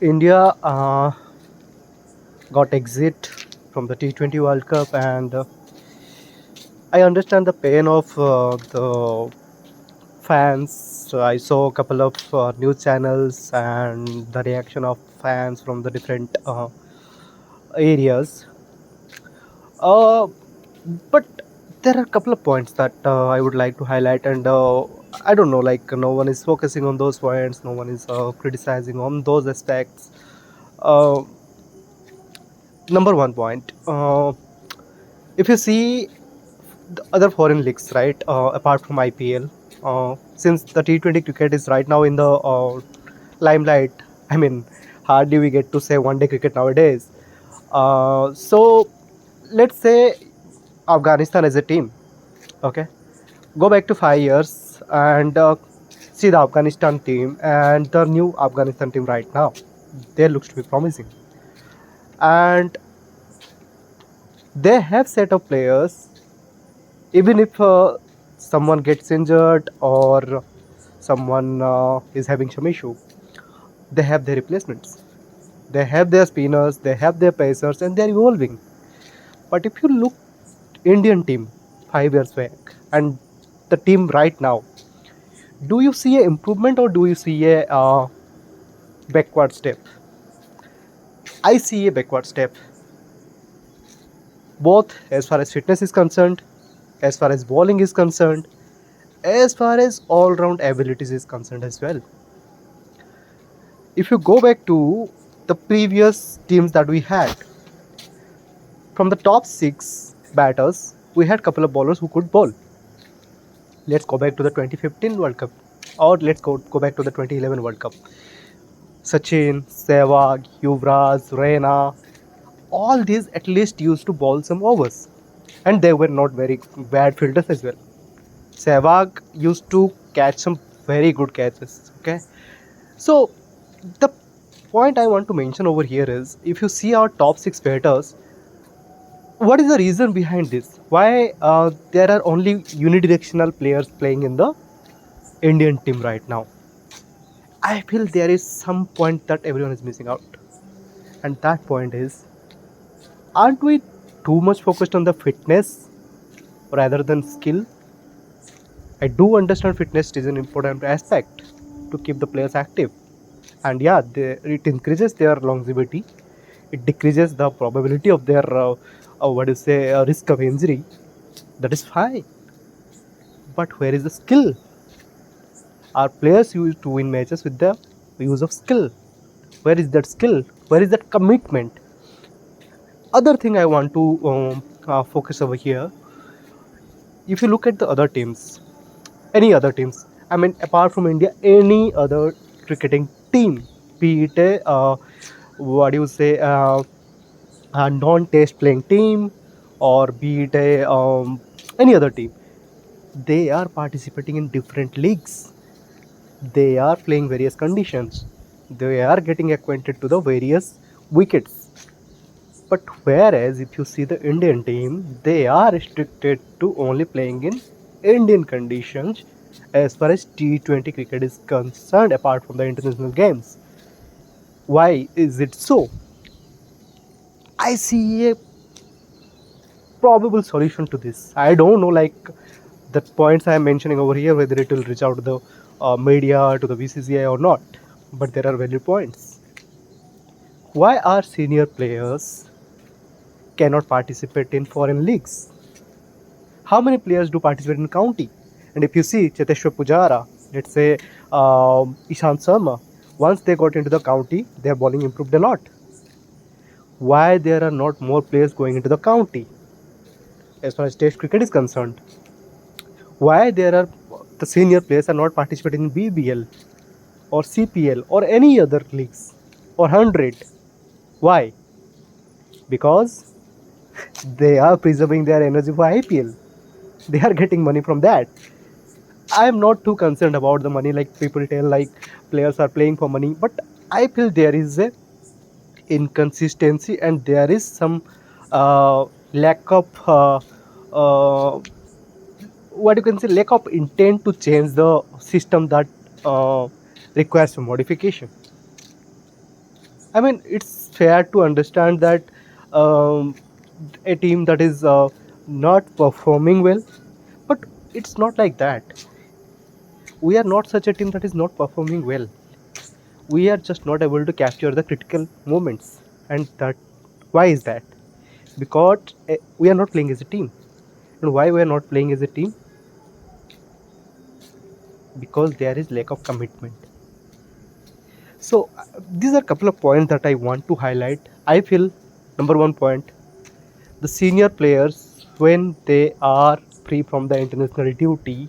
India got exit from the T20 World Cup, and I understand the pain of the fans. So I saw a couple of news channels and the reaction of fans from the different areas. Uh, but there are a couple of points that I would like to highlight, and I don't know, like no one is focusing on those points, no one is criticizing on those aspects. Uh, Number one point, if you see the other foreign leagues, right, apart from IPL, since the T20 cricket is right now in the limelight, I mean, hardly we get to say one day cricket nowadays. So let's say Afghanistan as a team, okay, go back to 5 years and see the Afghanistan team and the new Afghanistan team right now. They looks to be promising, and they have set of players. Even if someone gets injured or someone is having some issue, they have their replacements. They have their spinners, they have their pacers, and they're evolving. But if you look Indian team 5 years back and the team right now, do you see a improvement or do you see a backward step? I see a backward step, both as far as fitness is concerned, as far as bowling is concerned, as far as all-round abilities is concerned as well. If you go back to the previous teams that we had, from the top 6 batters, we had a couple of bowlers who could bowl. Let's go back to the 2015 World Cup, or let's go back to the 2011 World Cup. Sachin, Sehwag, Yuvraj, Raina, all these at least used to bowl some overs, and they were not very bad fielders as well. Sehwag used to catch some very good catches. Okay, so the point I want to mention over here is, if you see our top 6 batters, what is the reason behind this? Why there are only unidirectional players playing in the Indian team right now? I feel there is some point that everyone is missing out, and that point is, aren't we too much focused on the fitness rather than skill? I do understand fitness is an important aspect to keep the players active, and yeah, it increases their longevity, it decreases the probability of their risk of injury. That is fine, but where is the skill? Our players used to win matches with the use of skill. Where is that skill? Where is that commitment? Other thing I want to focus over here, if you look at the other teams, any other teams, I mean, apart from India, any other cricketing team, be it a a non-test playing team, or be it a any other team, they are participating in different leagues. They are playing various conditions. They are getting acquainted to the various wickets. But whereas if you see the Indian team, they are restricted to only playing in Indian conditions as far as T20 cricket is concerned, apart from the international games. Why is it so? I see a probable solution to this. I don't know, like the points I am mentioning over here, whether it will reach out to the media, to the BCCI or not. But there are valid points. Why are senior players cannot participate in foreign leagues? How many players do participate in county? And if you see Cheteshwar Pujara, let's say Ishant Sharma, once they got into the county, their bowling improved a lot. Why there are not more players going into the county as far as Test cricket is concerned? Why there are the senior players are not participating in BBL or CPL or any other leagues or 100? Why? Because they are preserving their energy for IPL. They are getting money from that. I am not too concerned about the money, like people tell, like players are playing for money, but I feel there is a inconsistency and there is some lack of uh, what you can say, lack of intent to change the system that requires some modification. I mean, it's fair to understand that um, a team that is not performing well, but it's not like that. We are not such a team that is not performing well. We are just not able to capture the critical moments, and that why is that? Because we are not playing as a team. And why we are not playing as a team? Because there is lack of commitment. So these are a couple of points that I want to highlight. I feel number one point, the senior players, when they are free from the international duty,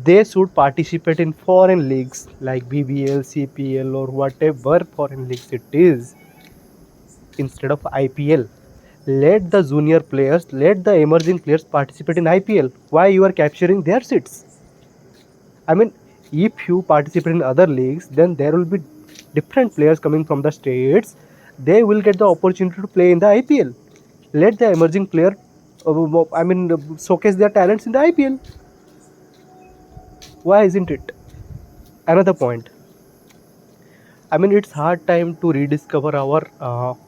they should participate in foreign leagues like BBL, CPL, or whatever foreign leagues it is, instead of IPL. Let the junior players, let the emerging players participate in IPL. Why you are capturing their seats? I mean, if you participate in other leagues, then there will be different players coming from the states. They will get the opportunity to play in the IPL. Let the emerging player, showcase their talents in the IPL. Why isn't it? Another point. I mean, it's hard time to rediscover our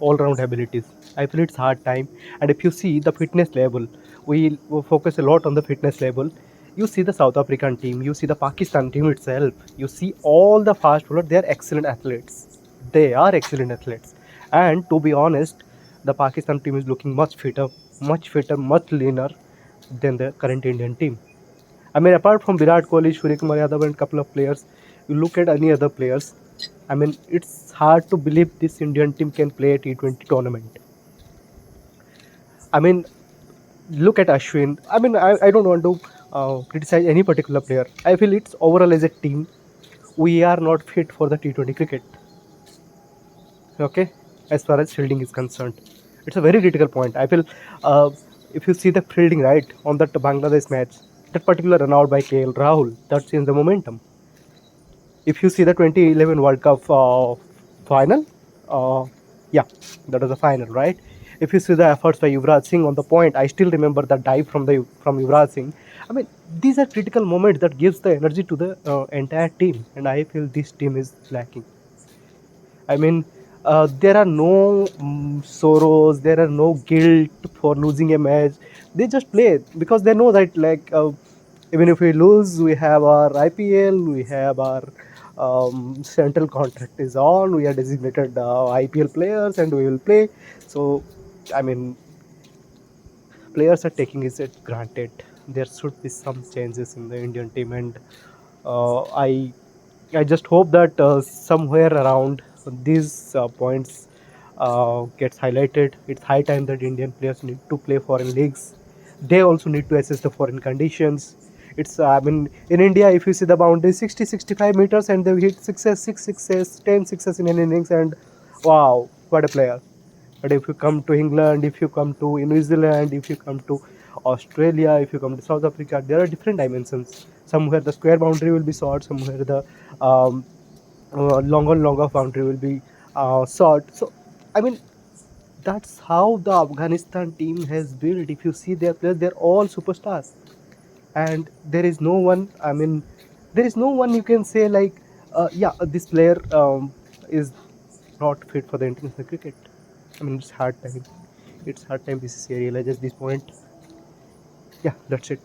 all-round abilities. I feel it's hard time, and if you see the fitness level, we focus a lot on the fitness level. You see the South African team, you see the Pakistan team itself, you see all the fast bowlers. They are excellent athletes. They are excellent athletes, and to be honest, the Pakistan team is looking much fitter, much leaner than the current Indian team. I mean, apart from Virat Kohli, Suryakumar Yadav, and couple of players, you look at any other players. I mean, it's hard to believe this Indian team can play a T20 tournament. I mean, look at Ashwin. I mean, I don't want to criticize any particular player. I feel it's overall as a team, we are not fit for the T20 cricket. Okay, as far as fielding is concerned, it's a very critical point. I feel if you see the fielding right on that Bangladesh match, that particular run out by KL Rahul, that changed the momentum. If you see the 2011 World Cup final, uh, yeah, that was the final, right? If you see the efforts by Yuvraj Singh on the point, I still remember the dive from Yuvraj Singh. I mean, these are critical moments that gives the energy to the entire team, and I feel this team is lacking. I mean, there are no sorrows, there are no guilt for losing a match. They just play because they know that, like, even if we lose, we have our IPL, we have our central contract is on, we are designated IPL players, and we will play. So, I mean, players are taking it as granted. There should be some changes in the Indian team, and I just hope that somewhere around these points gets highlighted. It's high time that Indian players need to play foreign leagues. They also need to assess the foreign conditions. It's I mean, in India, if you see the boundary 60 65 meters, and they hit sixes, 6 6s, 10 sixes in an innings, and wow, what a player. But if you come to England, if you come to New Zealand, if you come to Australia, if you come to South Africa, there are different dimensions. Somewhere the square boundary will be short, somewhere the um, longer boundary will be short. So, I mean, that's how the Afghanistan team has built. If you see their players, they're all superstars, and there is no one. I mean, there is no one you can say like, yeah, this player is not fit for the international cricket. I mean, it's hard time. It's hard time BCCI realizes this point. Yeah, that's it.